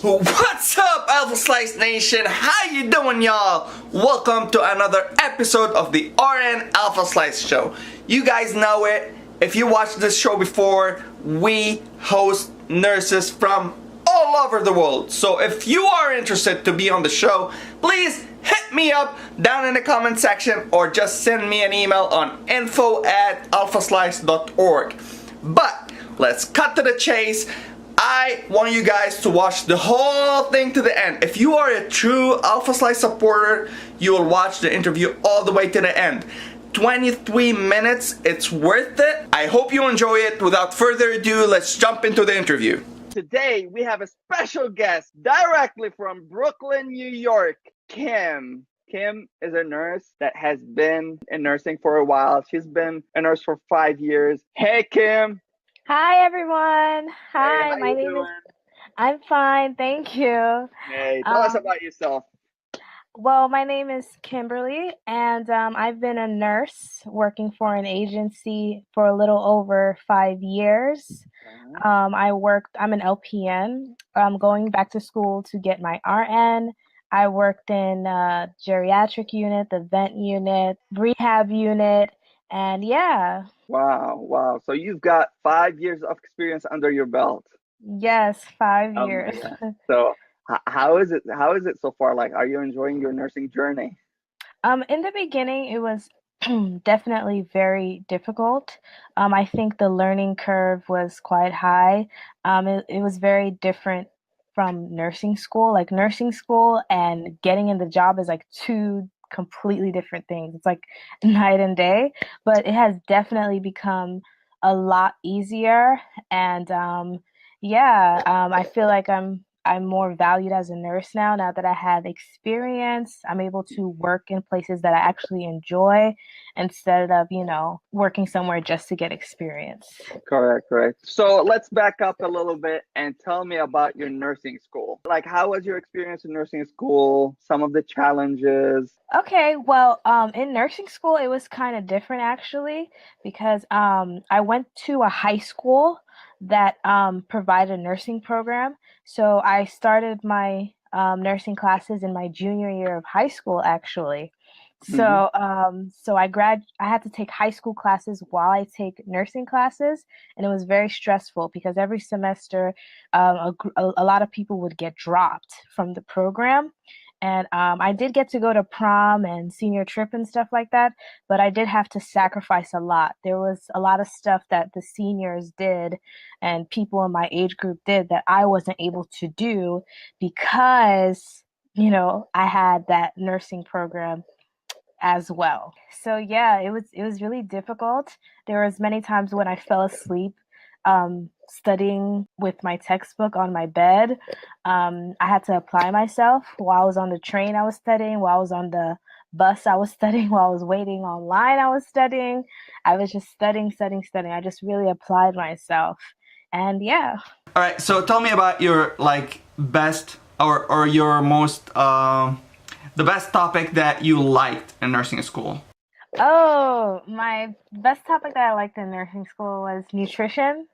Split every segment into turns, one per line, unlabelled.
What's up, AlphaSlice Nation? How you doing, y'all? Welcome to another episode of the RN AlphaSlice Show. You guys know it. If you watched this show before, we host nurses from all over the world. So if you are interested to be on the show, please hit me up down in the comment section or just send me an email on info@alphaslice.org. But let's cut to the chase. I want you guys to watch the whole thing to the end. If you are a true AlphaSlice supporter, you will watch the interview all the way to the end. 23 minutes, it's worth it. I hope you enjoy it. Without further ado, let's jump into the interview. Today, we have a special guest directly from Brooklyn, New York, Kim. Kim is a nurse that has been in nursing for a while. She's been a nurse for 5 years. Hey, Kim.
Hi everyone. Hi,
Hey,
my name is. I'm fine, thank you.
Hey, tell us about yourself.
Well, my name is Kimberly, and I've been a nurse working for an agency for a little over 5 years. I'm an LPN. I'm going back to school to get my RN. I worked in geriatric unit, the vent unit, rehab unit, and yeah.
Wow. So you've got 5 years of experience under your belt.
Yes, 5 years.
So how is it so far? Like, are you enjoying your nursing journey?
In the beginning, it was definitely very difficult. I think the learning curve was quite high. It was very different from nursing school. Like nursing school and getting in the job is like two completely different things. It's like night and day, but it has definitely become a lot easier. And I feel like I'm more valued as a nurse now that I have experience. I'm able to work in places that I actually enjoy instead of, working somewhere just to get experience.
Correct. So let's back up a little bit and tell me about your nursing school. Like, how was your experience in nursing school? Some of the challenges?
Okay, well, in nursing school, it was kind of different actually because I went to a high school that provided a nursing program. So I started my nursing classes in my junior year of high school, actually. So I had to take high school classes while I take nursing classes, and it was very stressful because every semester a lot of people would get dropped from the program. And I did get to go to prom and senior trip and stuff like that, but I did have to sacrifice a lot. There was a lot of stuff that the seniors did and people in my age group did that I wasn't able to do because, I had that nursing program as well. So yeah, it was really difficult. There was many times when I fell asleep studying with my textbook on my bed. I had to apply myself while I was on the train. I was studying while I was on the bus. I was studying while I was waiting online. I was studying. I was just studying. I just really applied myself, and yeah.
All right. So tell me about your best or your most the best topic that you liked in nursing school.
Oh, my best topic that I liked in nursing school was nutrition.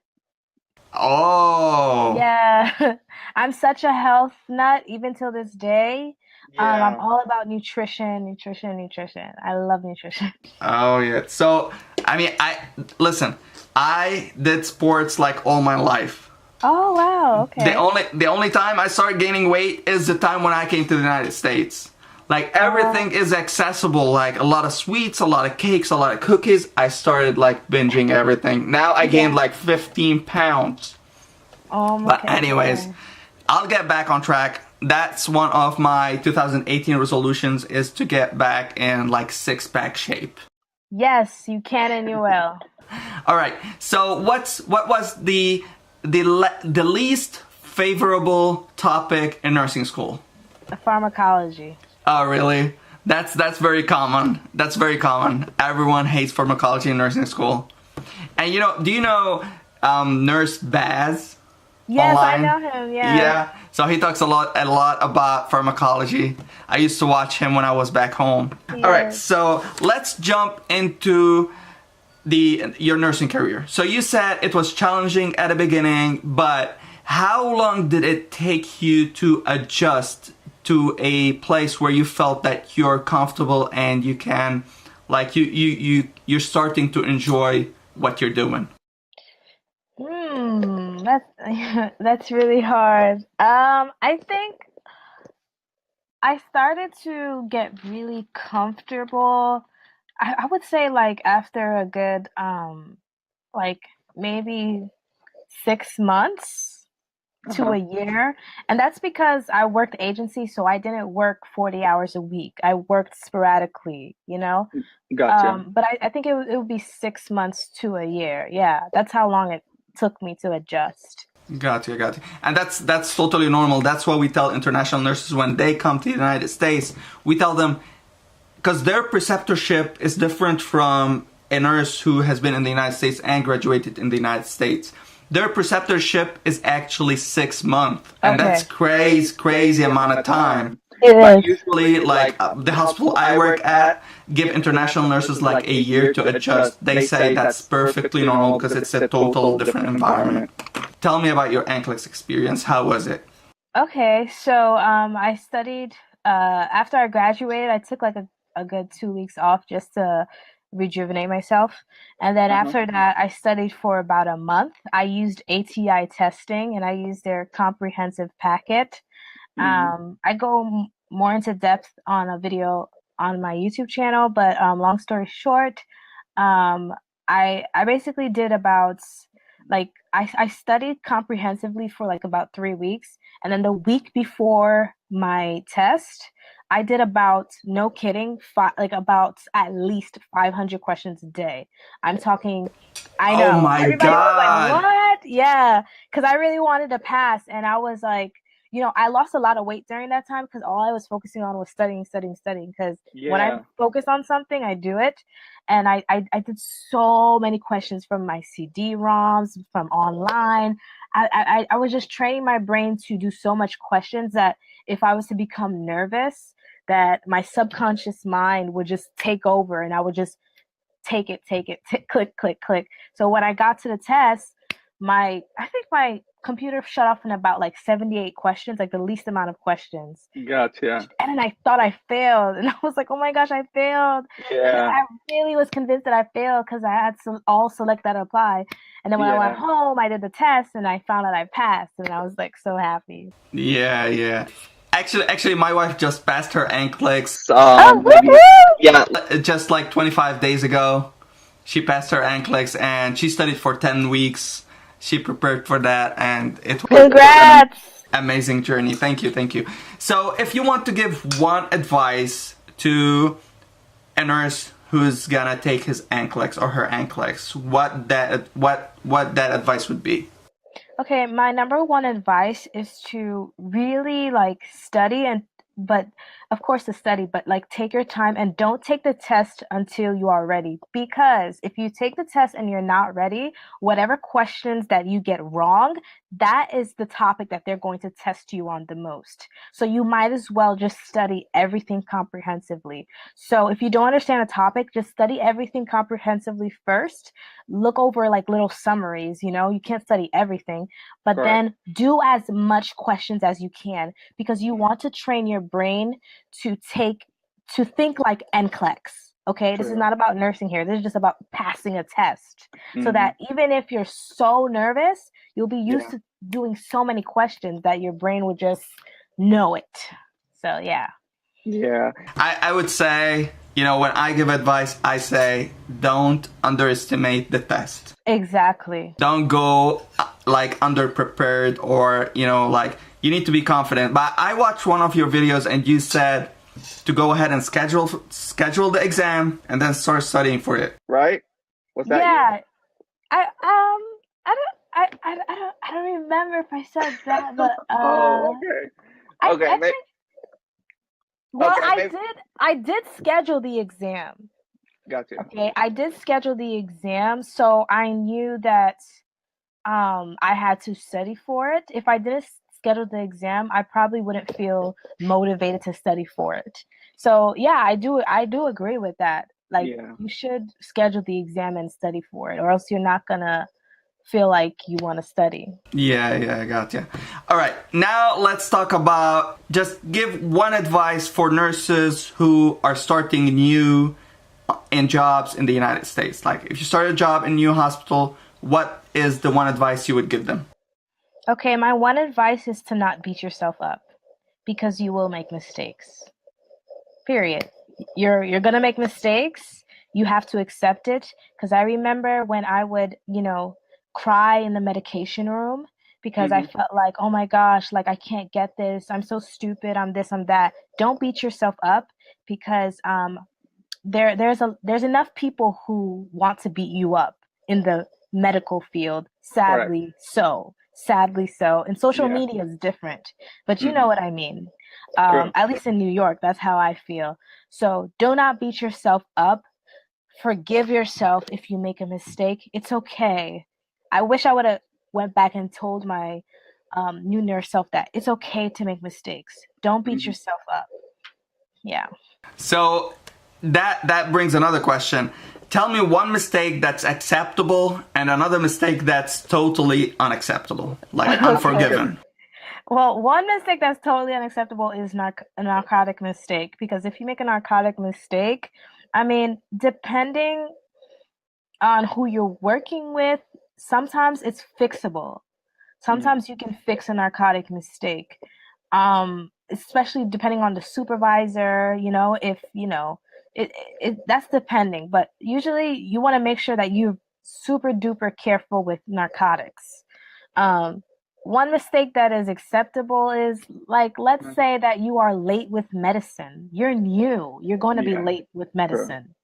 Oh.
Yeah, I'm such a health nut even till this day. I'm all about nutrition. I love nutrition.
Oh yeah. So I did sports like all my life.
Oh wow, okay.
The only time I started gaining weight is the time when I came to the United States. Like everything is accessible, like a lot of sweets, a lot of cakes, a lot of cookies. I started like binging everything. Now I gained like 15 pounds. But anyways, I'll get back on track. That's one of my 2018 resolutions, is to get back in like six-pack shape.
Yes, you can and you will.
All right. So what was the least favorable topic in nursing school?
Pharmacology.
Oh, really? That's very common. That's very common. Everyone hates pharmacology in nursing school. And do you know Nurse Baz?
Yes,
online?
I know him. Yeah.
Yeah. So he talks a lot about pharmacology. I used to watch him when I was back home. Yes. All right. So let's jump into your nursing career. So you said it was challenging at the beginning, but How long did it take you to adjust to a place where you felt that you're comfortable and you can, like, you're starting to enjoy what you're doing?
That's that's really hard. I think I started to get really comfortable. I would say like after a good like maybe 6 months to
Uh-huh.
a year. And that's because I worked agency, so I didn't work 40 hours a week. I worked sporadically, you know?
Gotcha.
But I think it would be 6 months to a year. Yeah, that's how long it took me to adjust.
Gotcha, gotcha. And that's totally normal. That's why we tell international nurses when they come to the United States, we tell them, because their preceptorship is different from a nurse who has been in the United States and graduated in the United States. Their preceptorship is actually 6 months, and that's
Okay.
crazy amount of time.
It
But
is.
usually, like the hospital I work at, give international nurses like a year to adjust. They say that's perfectly normal because it's a total different environment. Tell me about your NCLEX experience. How was it?
Okay, so I studied after I graduated, I took like a good 2 weeks off just to rejuvenate myself. And then
Uh-huh.
after that, I studied for about a month. I used ATI testing and I used their comprehensive packet.
Hmm.
I go more into depth on a video on my YouTube channel, but long story short, um, I basically did about like I studied comprehensively for like about 3 weeks, and then the week before my test, I did about no kidding, like about at least 500 questions a day. I'm talking. I
Oh
know
my
everybody was like,
God.
"What?" Yeah, because I really wanted to pass, and I was like, I lost a lot of weight during that time because all I was focusing on was studying, studying, studying. Because when I
Yeah.
focus on something, I do it. And I did so many questions from my CD-ROMs, from online. I was just training my brain to do so much questions that if I was to become nervous, that my subconscious mind would just take over and I would just take it, click, click, click. So when I got to the test, I think my computer shut off in about like 78 questions, like the least amount of questions.
Gotcha.
And then I thought I failed, and I was like, "Oh my gosh, I failed!" And
Yeah.
I really was convinced that I failed because I had all select that apply. And then when I went
Yeah.
home, I did the test, and I found out I passed, and I was like so happy.
Yeah, yeah. Actually, my wife just passed her NCLEX.
Oh,
Maybe
woohoo!
yeah, just like 25 days ago. She passed her NCLEX and she studied for 10 weeks. She prepared for that, and it was an
Congrats!
amazing journey. Thank you, thank you. So, if you want to give one advice to a nurse who's gonna take his NCLEX or her NCLEX, what that advice would be?
Okay, my number one advice is to really like study but of course to study, but like take your time and don't take the test until you are ready. Because if you take the test and you're not ready, whatever questions that you get wrong, that is the topic that they're going to test you on the most. So you might as well just study everything comprehensively. So if you don't understand a topic, just study everything comprehensively first. Look over like little summaries, you can't study everything, but
Correct.
then do as much questions as you can because you want to train your brain to think like NCLEX. Okay, this is
True.
not about nursing here. This is just about passing a test. So
Hmm.
that even if you're so nervous, you'll be used
Yeah.
to doing so many questions that your brain would just know it. So yeah.
Yeah. I would say, when I give advice, I say don't underestimate the test.
Exactly.
Don't go like underprepared, or like, you need to be confident. But I watched one of your videos and you said to go ahead and schedule the exam and then start studying for it. Right? Was that you?
Yeah. I don't remember if I said that, but
Oh, okay.
I
Okay,
think well,
okay, maybe.
I did schedule the exam.
Gotcha.
Okay, I did schedule the exam, so I knew that I had to study for it. If I didn't schedule the exam, I probably wouldn't feel motivated to study for it. So yeah, I do agree with that. Like
Yeah.
you should schedule the exam and study for it, or else you're not gonna feel like you want to study.
Yeah, I got you. All right, now let's talk about, just give one advice for nurses who are starting new in jobs in the United States. Like, if you start a job in a new hospital, what is the one advice you would give them?
Okay, my one advice is to not beat yourself up, because you will make mistakes. Period. You're gonna make mistakes. You have to accept it. Because I remember when I would, cry in the medication room because I felt like, oh my gosh, like I can't get this. I'm so stupid. I'm this. I'm that. Don't beat yourself up, because there's enough people who want to beat you up in the medical field. Sadly so. And social media is different, but you know what I mean. At least in New York, that's how I feel. So do not beat yourself up. Forgive yourself if you make a mistake. It's okay. I wish I would have went back and told my new nurse self that it's okay to make mistakes. Don't beat yourself up. Yeah.
So that brings another question. Tell me one mistake that's acceptable and another mistake that's totally unacceptable, like unforgiven.
Well, one mistake that's totally unacceptable is a narcotic mistake, because if you make a narcotic mistake, I mean, depending on who you're working with, sometimes it's fixable. Sometimes you can fix a narcotic mistake, especially depending on the supervisor, if, that's depending. But usually you want to make sure that you're super duper careful with narcotics. One mistake that is acceptable is, like, let's say that you are late with medicine. You're new. You're going to be late with medicine.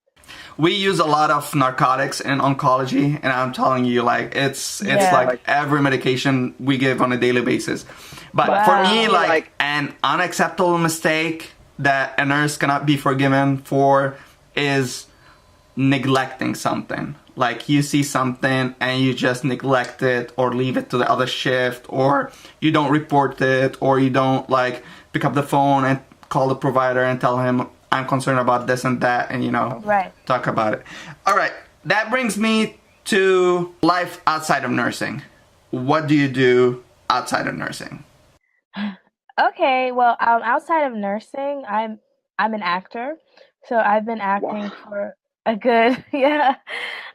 We use a lot of narcotics in oncology, and I'm telling you, like, it's like every medication we give on a daily basis. But for me, like, an unacceptable mistake that a nurse cannot be forgiven for is neglecting something. Like, you see something and you just neglect it or leave it to the other shift, or you don't report it, or you don't, like, pick up the phone and call the provider and tell him, I'm concerned about this and that, and talk about it. All right, that brings me to life outside of nursing. What do you do outside of nursing?
Okay, well, outside of nursing, I'm an actor, so I've been acting for a good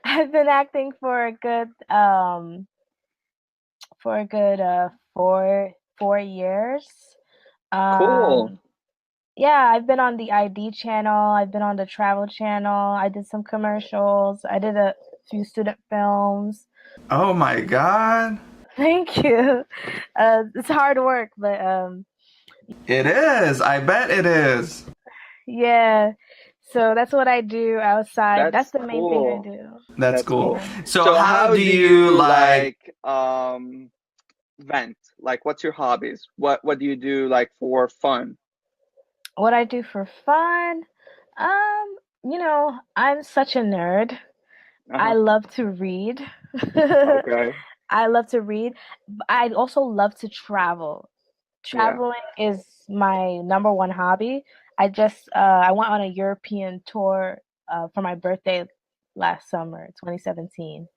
I've been acting for a good 4 years.
Cool.
Yeah, I've been on the ID channel, I've been on the travel channel, I did some commercials, I did a few student films.
Oh my God.
Thank you. It's hard work, but
it is. I bet it is.
Yeah. So that's what I do outside. That's the main thing I do.
That's cool. So how do you like
vent? Like, what's your hobbies? What do you do, like, for fun?
What I do for fun? I'm such a nerd. I love to read.
Okay.
I love to read. I also love to travel. Traveling is my number one hobby. I went on a European tour for my birthday last summer, 2017.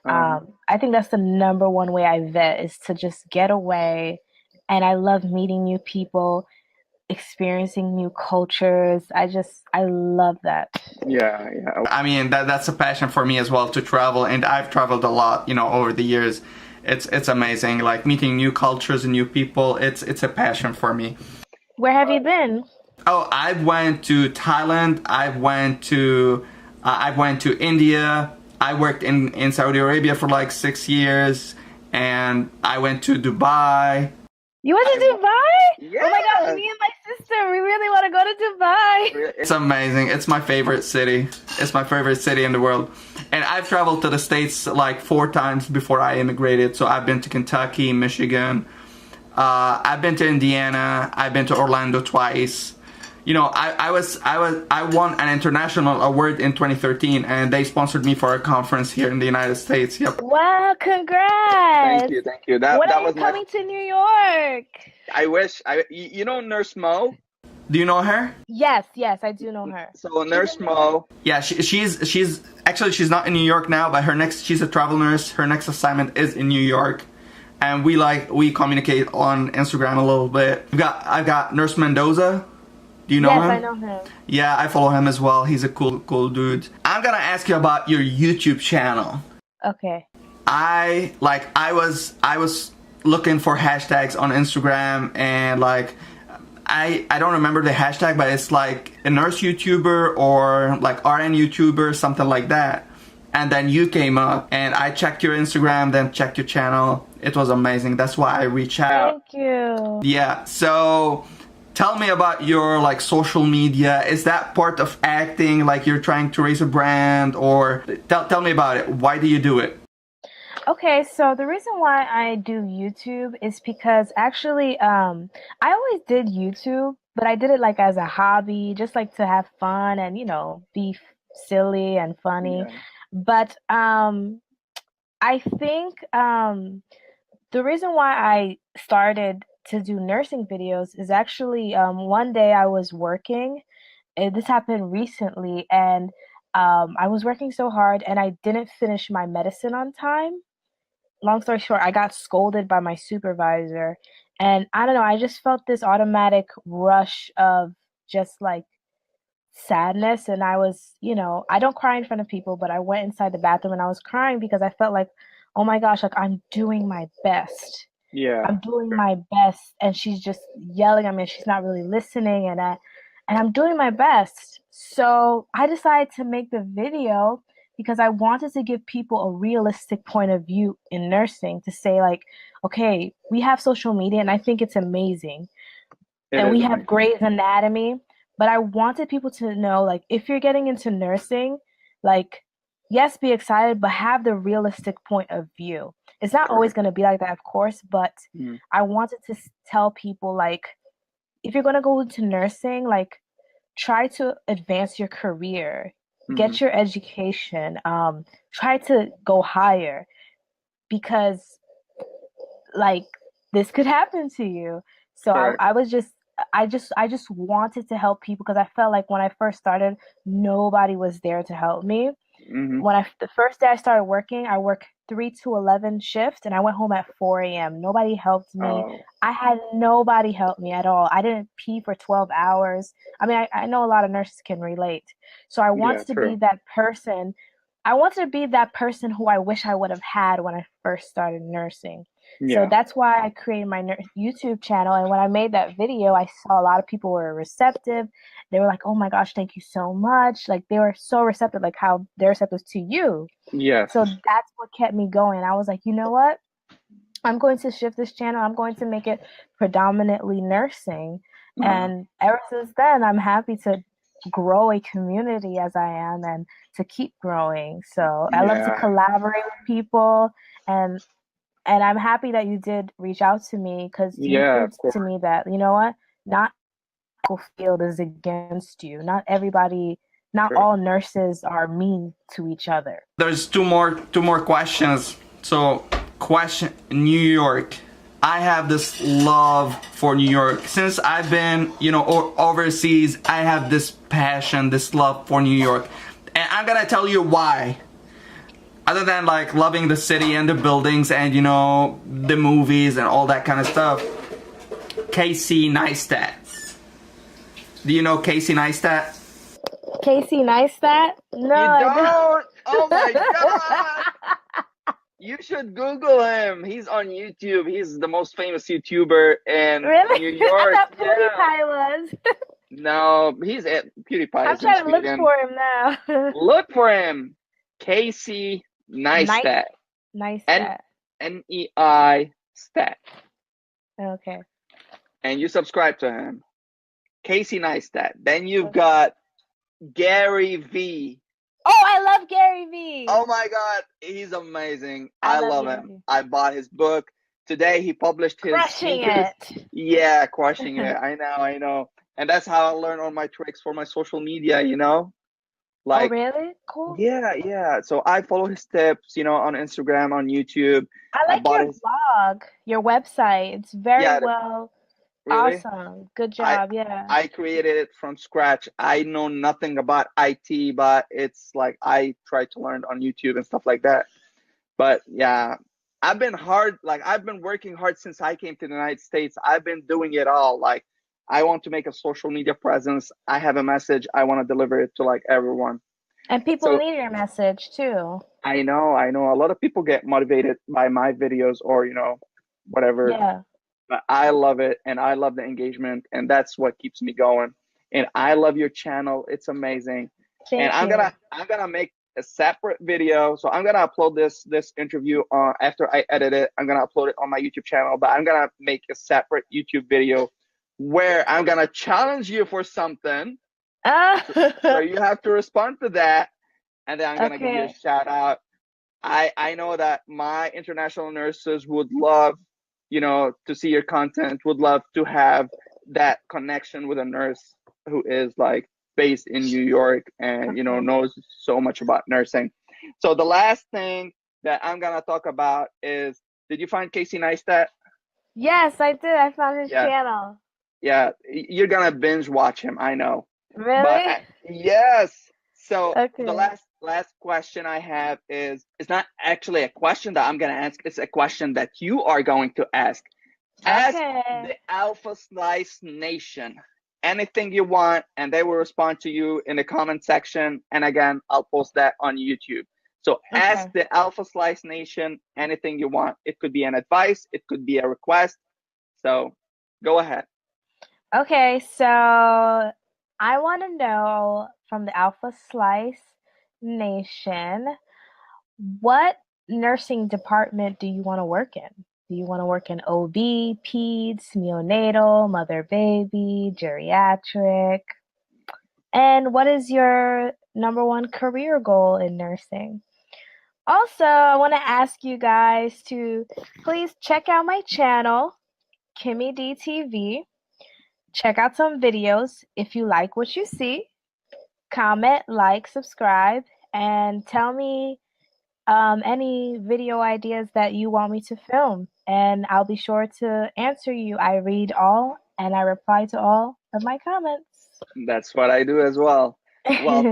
I think that's the number one way I vet, is to just get away. And I love meeting new people, experiencing new cultures. I love that.
Yeah.
I mean, that's a passion for me as well, to travel, and I've traveled a lot, over the years. It's amazing, like meeting new cultures and new people. It's a passion for me.
Where have you been?
Oh, I went to Thailand. I went to India. I worked in Saudi Arabia for like 6 years, and I went to Dubai.
You went to Dubai?
Yeah.
Oh my God, me and my sister, we really want to go to Dubai.
It's amazing. It's my favorite city. It's my favorite city in the world. And I've traveled to the States like 4 times before I immigrated. So I've been to Kentucky, Michigan. I've been to Indiana. I've been to Orlando twice. I won an international award in 2013, and they sponsored me for a conference here in the United States. Yep.
Wow, congrats.
Thank you. That
when
that
are you
was
coming to New York?
I wish. Nurse Mo?
Do you know her?
Yes, I do know her.
So
She's
Nurse
in
Mo.
Yeah, she's actually she's not in New York now, but she's a travel nurse. Her next assignment is in New York, and we communicate on Instagram a little bit. I've got Nurse Mendoza. Do you know him?
Yes, I know him.
Yeah, I follow him as well. He's a cool dude. I'm gonna ask you about your YouTube channel.
Okay.
I was looking for hashtags on Instagram, and like I don't remember the hashtag, but it's like a nurse YouTuber or like RN YouTuber, something like that. And then you came up, and I checked your Instagram, then checked your channel. It was amazing. That's why I reached out.
Thank you.
Yeah. So tell me about your like social media. Is that part of acting? Like you're trying to raise a brand, or tell me about it. Why do you do it?
Okay, so the reason why I do YouTube is because actually, I always did YouTube, but I did it like as a hobby, just like to have fun and, be silly and funny.
Yeah.
But I think the reason why I started to do nursing videos is actually one day I was working. This happened recently, and I was working so hard and I didn't finish my medicine on time. Long story short, I got scolded by my supervisor, and I don't know, I just felt this automatic rush of just like sadness. And I was, I don't cry in front of people, but I went inside the bathroom and I was crying because I felt like, oh my gosh, like I'm doing my best.
Yeah.
I'm doing my best, and she's just yelling at me. She's not really listening, and I'm doing my best. So I decided to make the video because I wanted to give people a realistic point of view in nursing, to say like, okay, we have social media, and I think it's amazing,
It
and
is
we have
amazing.
Grey's Anatomy, but I wanted people to know, like, if you're getting into nursing, like, yes, be excited, but have the realistic point of view. It's not always going to be like that, of course, but
Mm.
I wanted to tell people, like, if you're going to go into nursing, like, try to advance your career, get your education, try to go higher, because like this could happen to you. So
Correct.
I just wanted to help people, because I felt like when I first started, nobody was there to help me.
Mm-hmm.
The first day I started working, I worked 3 to 11 shift, and I went home at 4 a.m. Nobody helped me.
Oh.
I had nobody help me at all. I didn't pee for 12 hours. I mean, I know a lot of nurses can relate. So I
Yeah,
wanted to be
true.
that person. I wanted to be that person who I wish I would have had when I first started nursing. So
Yeah.
that's why I created my YouTube channel. And when I made that video, I saw a lot of people were receptive. They were like, oh my gosh, thank you so much. Like, they were so receptive, like how they're receptive to you.
Yes.
So that's what kept me going. I was like, you know what? I'm going to shift this channel. I'm going to make it predominantly nursing. And ever since then, I'm happy to grow a community as I am, and to keep growing. So I love to
Yeah.
collaborate with people, and I'm happy that you did reach out to me, because you
Yeah, of
proved
course.
to me that, you know what, not every field is against you. Not
True.
all nurses are mean to each other.
There's two more questions. So, question: New York. I have this love for New York. Since I've been, overseas, I have this passion, this love for New York. And I'm gonna tell you why. Other than like loving the city and the buildings and, the movies and all that kind of stuff. Casey Neistat. Do you know Casey Neistat?
Casey Neistat? No,
You
I don't.
Oh my God! You should Google him. He's on YouTube. He's the most famous YouTuber in
Really?
New York.
I thought
Yeah.
PewDiePie was.
No, he's at PewDiePie
I'm
is in
trying to look
Sweden.
for him now.
Look for him. Casey Neistat.
Neistat.
N-E-I stat.
Okay.
And you subscribe to him. Casey Neistat. Then you've got Gary V.
Oh, I love Gary V.
Oh my God, he's amazing.
I
I
love
love
Gary
him.
V.
I bought his book. Today he published his
Crushing
sneakers.
it.
Yeah, crushing it. I know. And that's how I learn all my tricks for my social media, Like,
oh, really? Cool.
yeah. So I follow his tips, on Instagram, on YouTube.
I like
bought
your blog, your website. It's very
Yeah,
well
Really?
Awesome. Good
I
job. Yeah.
I created it from scratch. I know nothing about IT, but it's like I try to learn on YouTube and stuff like that. But yeah, I've been working hard since I came to the United States. I've been doing it all. Like I want to make a social media presence. I have a message. I want to deliver it to like everyone.
And people
So
need your message too.
I know a lot of people get motivated by my videos or, whatever,
Yeah.
but I love it and I love the engagement and that's what keeps me going. And I love your channel. It's amazing. And
Thank you.
I'm gonna make a separate video. So I'm gonna upload this interview after I edit it. I'm gonna upload it on my YouTube channel, but I'm gonna make a separate YouTube video where I'm gonna challenge you for something. So you have to respond to that, and then I'm gonna give you a
Okay.
shout out. I know that my international nurses would love, to see your content, would love to have that connection with a nurse who is like based in New York and
Okay.
knows so much about nursing. So the last thing that I'm gonna talk about is, did you find Casey Neistat?
Yes, I did. I found his
Yeah,
channel.
yeah, you're gonna binge watch him, I know. But
Really?
yes. So the
Okay.
last question I have is, it's not actually a question that I'm gonna ask. It's a question that you are going to ask. Ask
Okay.
the AlphaSlice Nation anything you want, and they will respond to you in the comment section. And again, I'll post that on YouTube. So ask
Okay.
the AlphaSlice Nation anything you want. It could be an advice. It could be a request. So go ahead.
Okay, so I want to know from the Alpha Slice Nation, what nursing department do you want to work in? Do you want to work in OB, peds, neonatal, mother baby, geriatric? And what is your number one career goal in nursing? Also, I want to ask you guys to please check out my channel, KimmyDTV. Check out some videos if you like what you see. Comment, like, subscribe, and tell me any video ideas that you want me to film. And I'll be sure to answer you. I read all and I reply to all of my comments.
That's what I do as well. Well,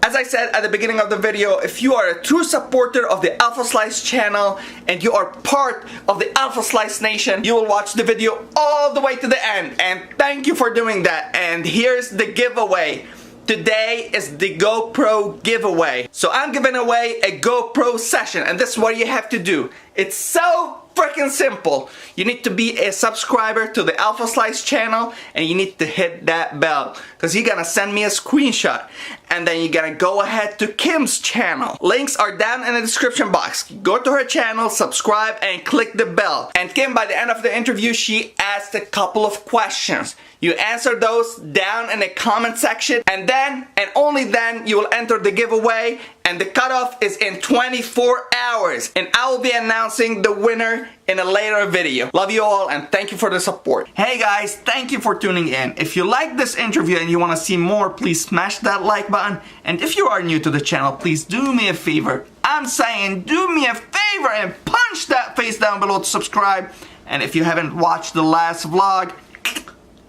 As I said at the beginning of the video, if you are a true supporter of the AlphaSlice channel and you are part of the AlphaSlice Nation, you will watch the video all the way to the end. And thank you for doing that. And here's the giveaway. Today is the GoPro giveaway. So I'm giving away a GoPro session, and this is what you have to do. It's so freaking simple. You need to be a subscriber to the AlphaSlice channel, and you need to hit that bell, because you're gonna send me a screenshot, and then you're gonna go ahead to Kim's channel. Links are down in the description box. Go to her channel, subscribe, and click the bell. And Kim, by the end of the interview, she asked a couple of questions. You answer those down in the comment section, and then and only then you will enter the giveaway, and the cutoff is in 24 hours, and I will be announcing the winner in a later video. Love you all, and thank you for the support. Hey guys, thank you for tuning in. If you like this interview and you want to see more, please smash that like button, and if you are new to the channel, please do me a favor. I'm saying do me a favor and punch that face down below to subscribe, and if you haven't watched the last vlog,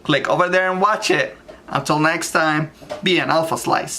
click over there and watch it. Until next time, be an AlphaSlice.